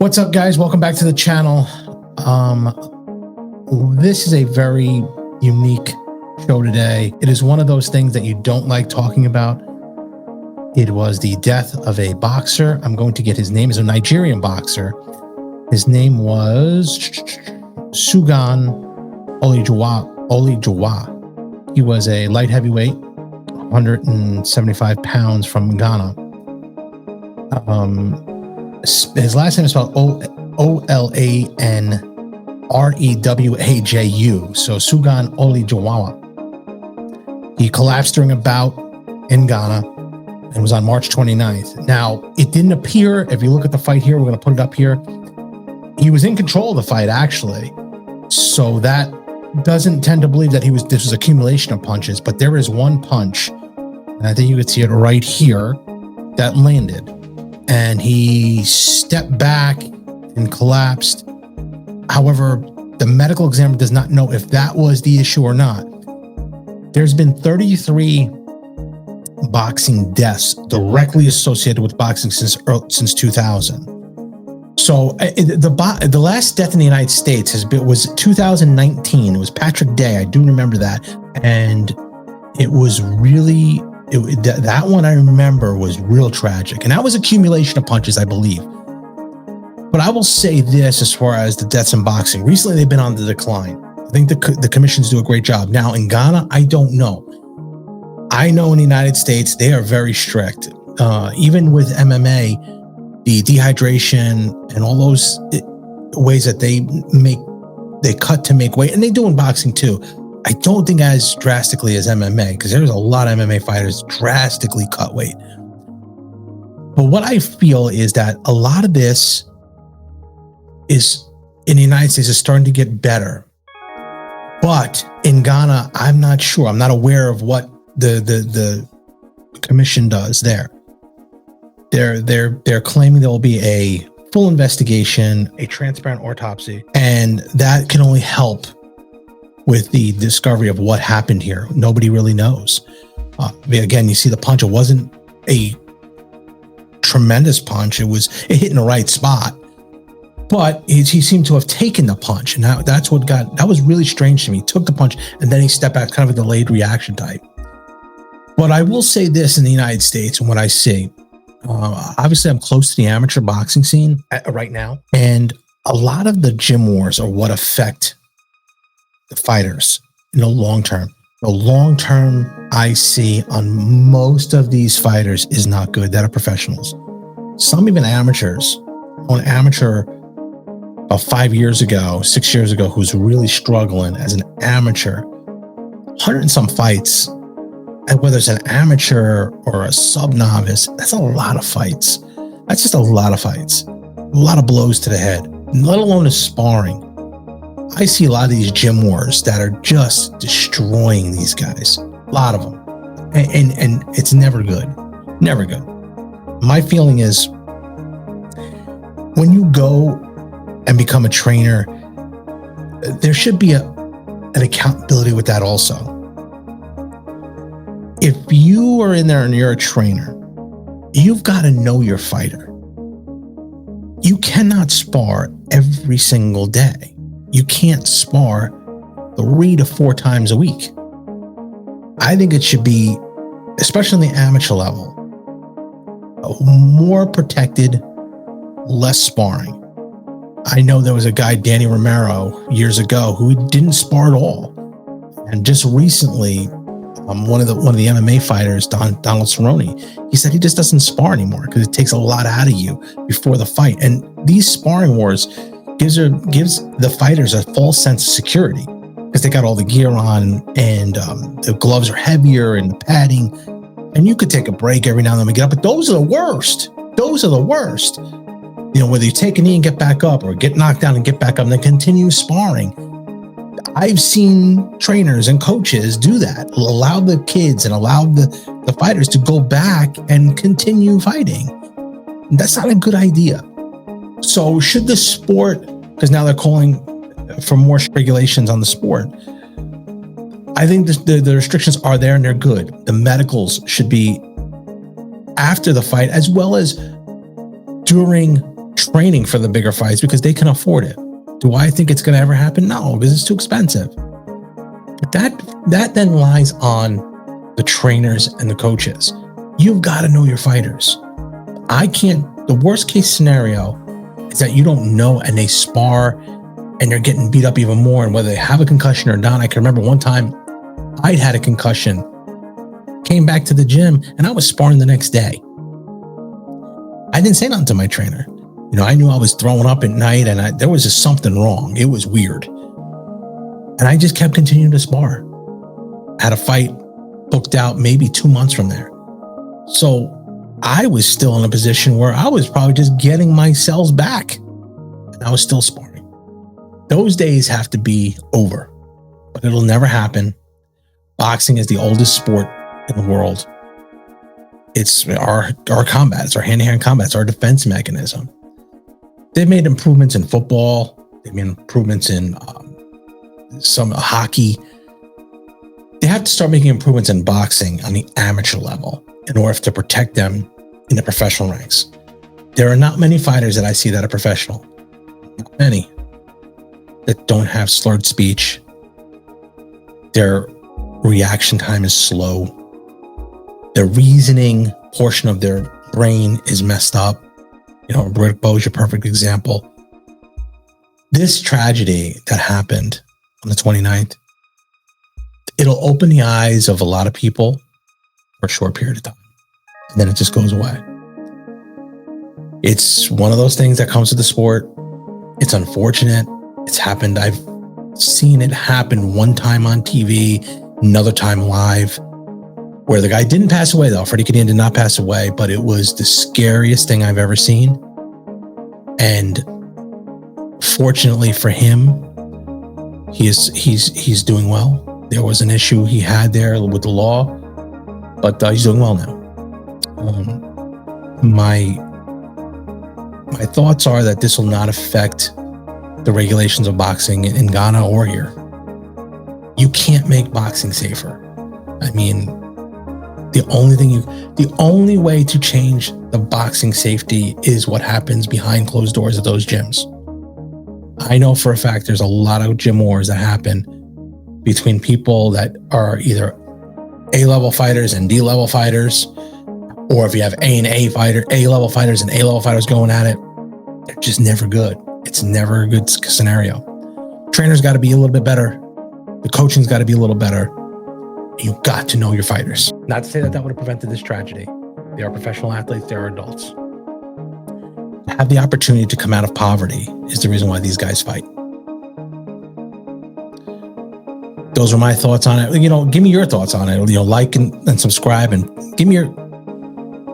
What's up, guys? Welcome back to the channel. This is a very unique show today. It is one of those things that you don't like talking about. It was the death of a boxer. I'm going to get his name. He's a Nigerian boxer. His name was Sugan Olijawa. He was a light heavyweight, 175 pounds from Ghana. His last name is spelled Olanrewaju. So Sugan Olijawa. He collapsed during a bout in Ghana and was on March 29th. Now, it didn't appear, if you look at the fight here, we're going to put it up here. He was in control of the fight, actually. So that doesn't tend to believe that this was accumulation of punches, but there is one punch, and I think you could see it right here, that landed. And he stepped back and collapsed. However, the medical examiner does not know if that was the issue or not. There's been 33 boxing deaths directly associated with boxing since 2000. So the last death in the United States was 2019. It was Patrick Day. I do remember that. And it was really... that one I remember was real tragic, and that was accumulation of punches, I believe. But I will say this as far as the deaths in boxing. Recently, they've been on the decline. I think the commissions do a great job. Now, in Ghana, I don't know. I know in the United States, they are very strict. Even with MMA, the dehydration and all those ways that they cut to make weight, and they do in boxing too. I don't think as drastically as MMA, because there's a lot of MMA fighters drastically cut weight. But what I feel is that a lot of this is in the United States is starting to get better. But in Ghana, I'm not sure. I'm not aware of what the commission does there. They're claiming there will be a full investigation, a transparent autopsy, and that can only help with the discovery of what happened here. Nobody really knows. Again, you see the punch. It wasn't a tremendous punch. It hit in the right spot, but he seemed to have taken the punch, and that was really strange to me. He took the punch and then he stepped back, kind of a delayed reaction type. But I will say this in the United States, and what I see, obviously I'm close to the amateur boxing scene right now, and a lot of the gym wars are what affect the fighters in the long term. The long term I see on most of these fighters is not good that are professionals. Some even amateurs. An amateur about 5 years ago, 6 years ago, who's really struggling as an amateur, 100 and some fights, and whether it's an amateur or a sub-novice, that's a lot of fights. That's just a lot of fights. A lot of blows to the head, let alone a sparring. I see a lot of these gym wars that are just destroying these guys. A lot of them. And it's never good. Never good. My feeling is when you go and become a trainer, there should be an accountability with that also. If you are in there and you're a trainer, you've got to know your fighter. You cannot spar every single day. You can't spar 3 to 4 times a week. I think it should be, especially in the amateur level, more protected, less sparring. I know there was a guy, Danny Romero, years ago, who didn't spar at all. And just recently, one of the MMA fighters, Donald Cerrone, he said he just doesn't spar anymore because it takes a lot out of you before the fight. And these sparring wars gives the fighters a false sense of security because they got all the gear on, and the gloves are heavier and the padding, and you could take a break every now and then and get up, but those are the worst. Those are the worst. You know, whether you take a knee and get back up or get knocked down and get back up and then continue sparring. I've seen trainers and coaches do that, allow the kids and allow the fighters to go back and continue fighting. That's not a good idea. So should the sport, because now they're calling for more regulations on the sport, I think the restrictions are there and they're good. The medicals should be after the fight as well as during training for the bigger fights because they can afford it. Do I think it's going to ever happen? No, because it's too expensive. But that then lies on the trainers and the coaches. You've got to know your fighters. The worst case scenario is that you don't know and they spar and they're getting beat up even more, and whether they have a concussion or not. I can remember one time I'd had a concussion, came back to the gym, and I was sparring the next day. I didn't say nothing to my trainer. I knew I was throwing up at night and there was just something wrong. It was weird. And I just kept continuing to spar. Had a fight booked out maybe 2 months from there. So I was still in a position where I was probably just getting my cells back. And I was still sparring. Those days have to be over, but it'll never happen. Boxing is the oldest sport in the world. It's our combat. It's our hand-to-hand combat. It's our defense mechanism. They've made improvements in football. They've made improvements in some hockey. They have to start making improvements in boxing on the amateur level in order to protect them in the professional ranks. There are not many fighters that I see that are professional. Not many. That don't have slurred speech. Their reaction time is slow. The reasoning portion of their brain is messed up. Rick Bowe's a perfect example. This tragedy that happened on the 29th, it'll open the eyes of a lot of people for a short period of time. And then it just goes away. It's one of those things that comes with the sport. It's unfortunate. It's happened. I've seen it happen one time on TV, another time live, where the guy didn't pass away though. Freddie Kadian did not pass away, but it was the scariest thing I've ever seen. And fortunately for him, he's doing well. There was an issue he had there with the law, but he's doing well now. My thoughts are that this will not affect the regulations of boxing in Ghana or here. You can't make boxing safer. I mean, the only way to change the boxing safety is what happens behind closed doors at those gyms. I know for a fact there's a lot of gym wars that happen between people that are either A-level fighters and D-level fighters, or if you have A-level fighters and A-level fighters going at it, they're just never good. It's never a good scenario. Trainers got to be a little bit better. The coaching's got to be a little better. You've got to know your fighters. Not to say that would have prevented this tragedy. They are professional athletes. They are adults. To have the opportunity to come out of poverty is the reason why these guys fight. Those are my thoughts on it. Give me your thoughts on it. Like and subscribe and give me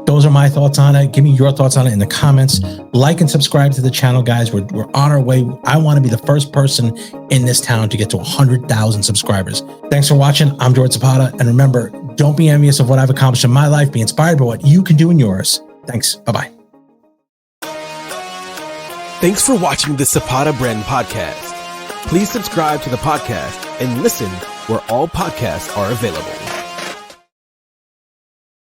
those are my thoughts on it. Give me your thoughts on it in the comments. Like and subscribe to the channel, guys. We're on our way. I want to be the first person in this town to get to 100,000 subscribers. Thanks for watching. I'm George Zapata. And remember, don't be envious of what I've accomplished in my life. Be inspired by what you can do in yours. Thanks. Bye-bye. Thanks for watching the Zapata Brand Podcast. Please subscribe to the podcast and listen where all podcasts are available.